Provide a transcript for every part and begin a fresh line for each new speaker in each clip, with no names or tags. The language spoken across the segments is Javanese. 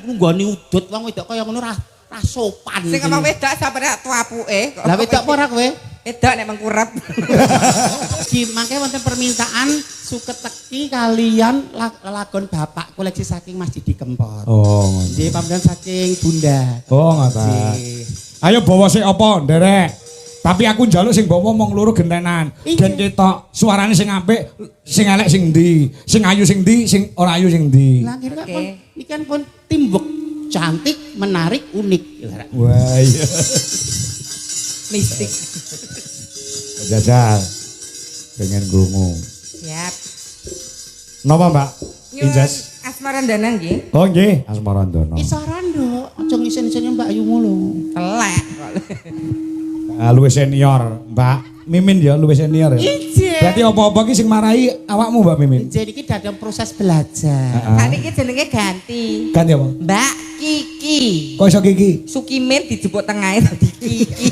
nggone udut wong wedok kaya ngono ra sopan.
Sing ngomong wedok sapa nek tuapuke.
Lah wedok apa ora kowe?
Wedok nek mengkurep.
Mangke wonten permintaan suket teki kalian lagon bapak koleksi saking Mas Didi Kempot.
Oh,
nggih pamrih saking Bunda.
Oh, ngoten. Ayo bawa sik apa, Nderek? Tapi aku njaluk sing bawa mong loro gentenan. Gen ketok suarane sing apik, sing elek sing ndi, sing ayu sing ndi, sing ora ayu sing ndi.
Lah kira pun iki kan pun timbuk cantik, menarik, unik.
Wah iya.
Mistik.
Jajal. Pengen krungu.
Siap.
Napa, Mbak? Injas.
Asmarandana nggih.
Oh nggih, Asmarandana.
Isaran nduk, aja ngisen-ngisen Mbak Ayu ngono.
Telek.
Luwih senior, Mbak Mimin ya, luwih senior ya.
Ije.
Berarti apa-apa ki sing marahi awakmu, Mbak Mimin?
Jadi iki dalam proses belajar.
Sakniki jenenge ganti.
Ganti apa?
Mbak Kiki.
Kok iso Kiki?
Sukimin dijupuk tengahe dadi Kiki.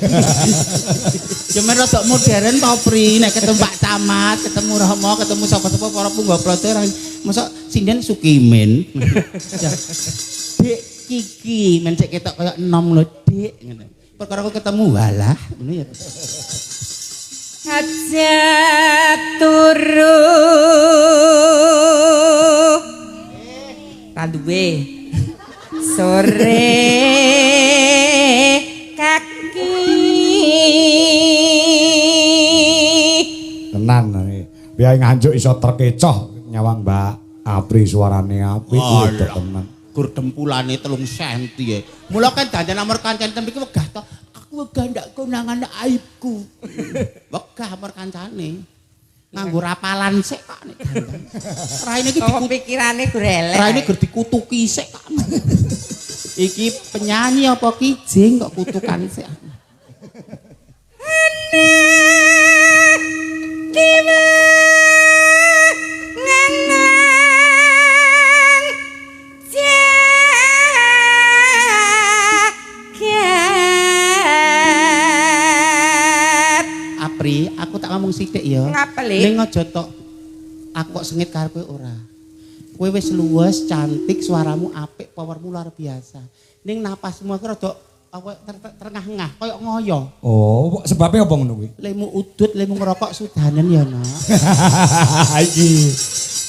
Cuman rada modern to Pri, nek ketemu Pak Camat, ketemu Romo, ketemu sapa-sapa para punggawa prada mosok sinden Sukimin. Dek Kiki, men cek ketok kaya enom lho, Dik ngono. Perkara aku ketemu walah ngono ya.
Aja turu. Tanduwe. Sore kaki.
Tenan nih. Biar nganjuk iso terkecoh nyawang Mbak Apri suarane apik itu tenan.
Gur dempulane 3 cm ya. Mula kan dandan nomor kancane tembe iki wegah to. Aku wegah ndak konangan aibku. Wegah nomor kancane. Nganggo rapalan sik kok nek dandan. Raine iki
pikirane gur elek.
Raine gur dikutuki sik kok. Iki penyanyi apa kijing kok kutukan sik.
Tiba
Apri, aku tak ngomong sithik ya.
Ngapeli?
Ning aja tok aku kok sengit karo kowe ora. Kowe wis luwes, cantik, suaramu apik, powermu luar biasa. Ning napasmu aku rada terengah-engah, koyo ngoyo.
Oh, sebabnya apa ngono kuwi?
Lemu udut, lemu ngerokok sudanen ya, Nak.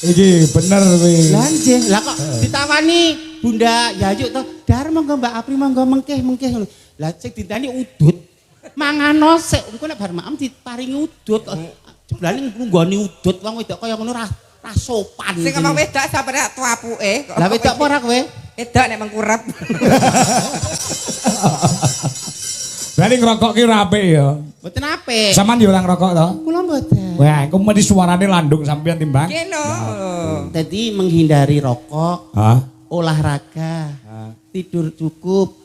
Iki bener kuwi.
Lah nggih, lah kok ditawani Bunda Yayu to, "Dar monggo Mbak Apri monggo mengkeh-mengkeh." Lah sing ditani udut. Mangano sik, engko nek bar maem diparingi udut. Jeblane nggone udut wong wedok kaya ngono ra sopan.
Sing ngomong wedok sapa nek tuapuke.
Lah wedok apa ora kowe?
Wedok nek mengkurep.
Berarti ngerokok ki ora apik ya.
Mboten apik.
Saman yo ora ngerokok to?
Kula mboten.
Wah, engko mesti suarane landung sampean timbang.
Keno.
Dadi menghindari rokok,
Hah?
olahraga, tidur cukup,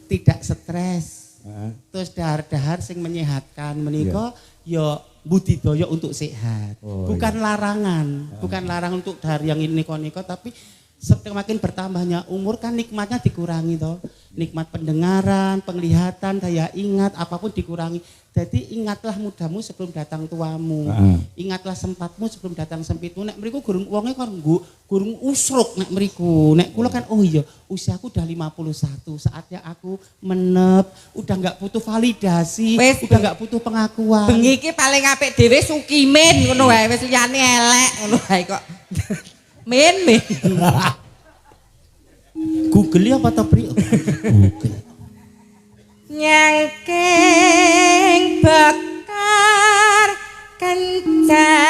tidak stres. Terus dahar-dahar sing menyehatkan menika ya budidaya untuk sehat. Bukan larangan, bukan larangan untuk dahar yang ini niko tapi semakin bertambahnya umur kan nikmatnya dikurangi toh. Nikmat pendengaran, penglihatan, daya ingat apapun dikurangi. Jadi ingatlah mudamu sebelum datang tuamu. Ingatlah sempatmu sebelum datang sempitmu. Nek mriku gurung wonge kan gurung usruk nek mriku. Nek kula kan oh iya, usiaku udah 51, saatnya aku menep, udah enggak butuh validasi, udah enggak butuh pengakuan.
Bengi iki paling apik dhewe Sukimin ngono wae wis liyane elek ngono wae kok. Min.
Google apa to, Pri? Google.
Nyangking bakar kencanane.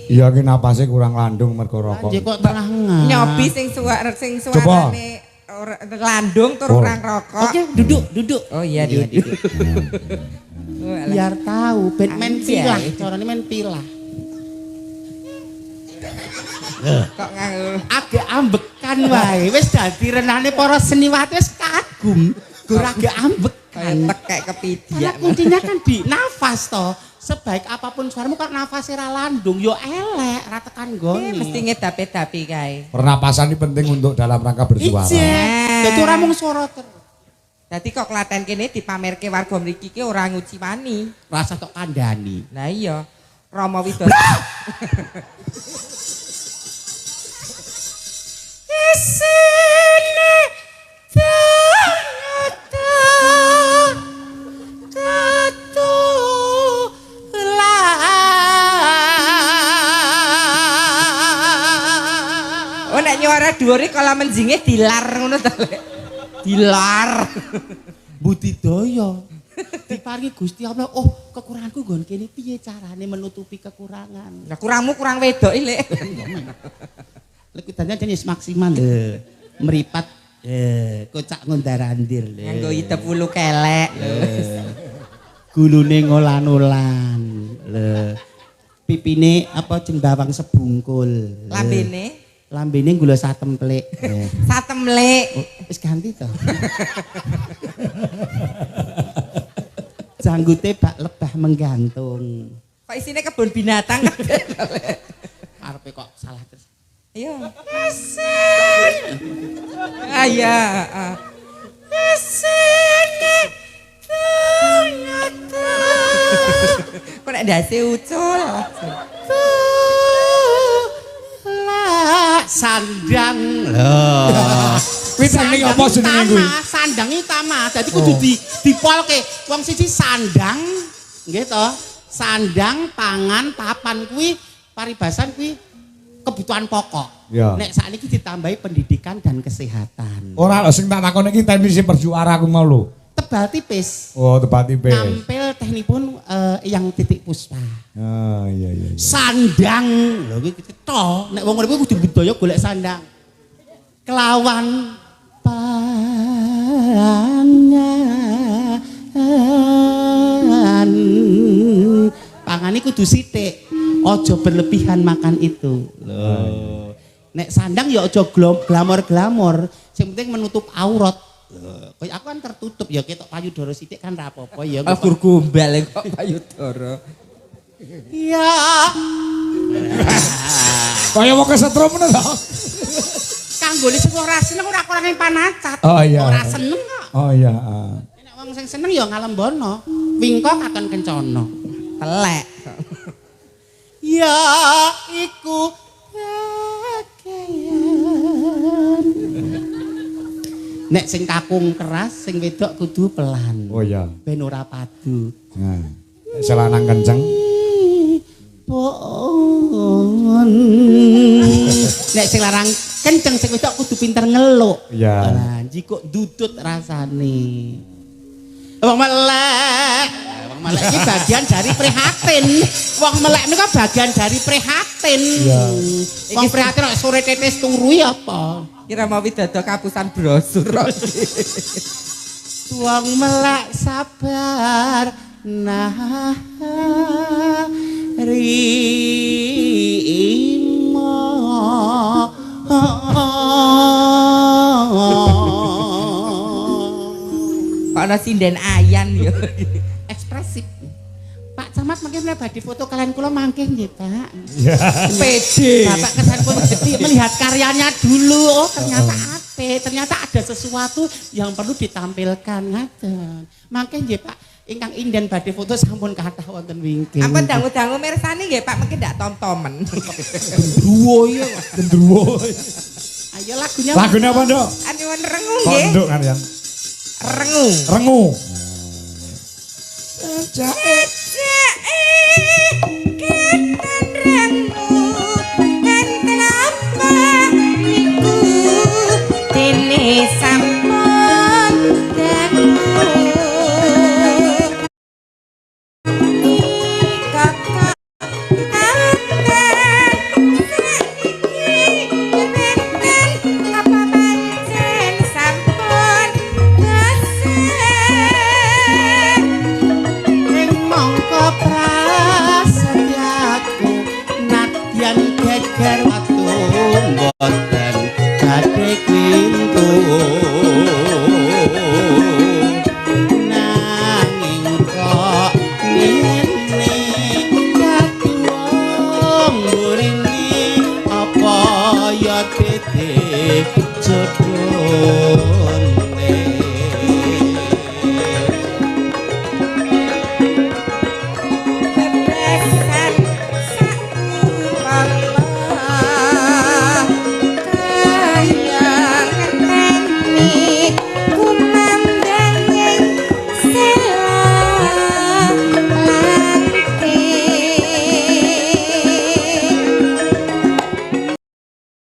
Iya ki napase kurang landung mergo rokok.
Anjir kok tengah-tengah.
Nyobi sing suarane landung tur orang rokok.
Oke, duduk.
Oh iya duduk.
Biar tahu Batman pilah, carane main pilah.
Kok nganggo
Agak ambekan wae, wis dadi renane para seniwati wis kagum. Gur agak ambekan.
tekek kepidiak.
Karena kuncinya kan di nafas toh. Sebaik apapun suaramu kan nafasnya ra landung yo elek, ra tekan gone.
Mesti ngedapi-dapi kae.
Pernapasan ini penting untuk dalam rangka bersuara.
Dadi ora mung suara terus.
Dadi kok Klaten kene dipamerke warga mriki ki ora nguci wani.
Rasa tok kandhani.
Lah iya. Rama Widodo.
Isine ternyata
Oh nek nyuara dhuwure kala menjinge dilar ngono to, Lek. Dilar.
budidaya diparingi Gusti Allah. Oh, kekuranganku nggon kene piye carane menutupi kekurangan.
Lah kurangmu kurang wedok iki, Lek.
Lek kudane jenis maksimal lho. Meripat kocak ngondarandir lho.
Nganggo idep wulu kelek.
Gulune ngolan-olan lho. Pipine apa jembawang sebungkul. Lambene gula satemplek.
Satemlek.
Oh, wis ganti to. Janggute bak lebah menggantung.
Kok isine kebun binatang kabeh.
Arepe kok salah terus.
Iya. Ah iya, kok nek ndase ucul.
Sandang lho.
Kuwi teknik apa jenenge kuwi?
Sandang utama. Dadi kudu dipolke. Wong siji sandang, nggih to. Sandang, pangan, papan kuwi paribasan kuwi kebutuhan pokok.
Ya.
Nek sakniki ditambahi pendidikan dan kesehatan.
Ora lho sing tak takon iki teknisi perjuara aku mau lho.
Tebal tipis.
Oh, tepat tipis.
Nampil teknikpun yang titik puspa.
Ah, iya.
Sandang lho iki to. Nek wong urip kudu budaya golek sandang. Kelawan pangan kudu sithik. Ojo berlebihan makan itu. Loh. Nek sandang ya ojo glamor-glamor. Sing penting menutup aurat. Kayak aku kan tertutup ya ketok payudara sithik kan ra apa-apa ya.
Agur gombal kok payudara.
Iya.
Kaya mau kesetrum ngono to.
Kanggone sing ora seneng ora kurang panacat.
Oh iya.
Ora seneng kok.
Oh iya.
Nek wong sing seneng ya ngalembono. Wingko katon kencana.
Telek.
Ya iku bagian. Nek sing kakung keras, sing wedok kudu pelan.
Oh iya.
Ben ora padu.
Nah, selanang kenceng.
Pon. Nek sing larang kenceng sing wedok kudu pinter ngeluk.
Iya.
Lah, jiko dudut rasane. Wong melek. Wong melek iki bagian dari prihatin. Wong melek niku bagian dari prihatin.
Iya.
Wong prihatin kok sore tetes turu ya apa?
Kira mau Widodo kapusan brosur.
Wong melek sabar nah rimo
Kok ana sinden ayan ya.
ekspresif. Pak Camat mungkin badhe foto kalian kula mangke nggih, Pak.
Pede.
Bapak kesan pun melihat karyanya dulu. Oh, ternyata apik, ternyata ada sesuatu yang perlu ditampilkan ngaten. Mangke nggih, Pak. Ingkang inden badhe foto sampun kathah wonten wingking.
Apa dangu-dangu mirsani nggih Pak mungkin ndak tom-tomen.
Gendruwo ya.
Gendruwo.
Ayo lagunya.
Lagunya apa, Nduk?
Anyuwun rengu nggih.
Konduk kan ya.
Rengu.
Rengu.
Jae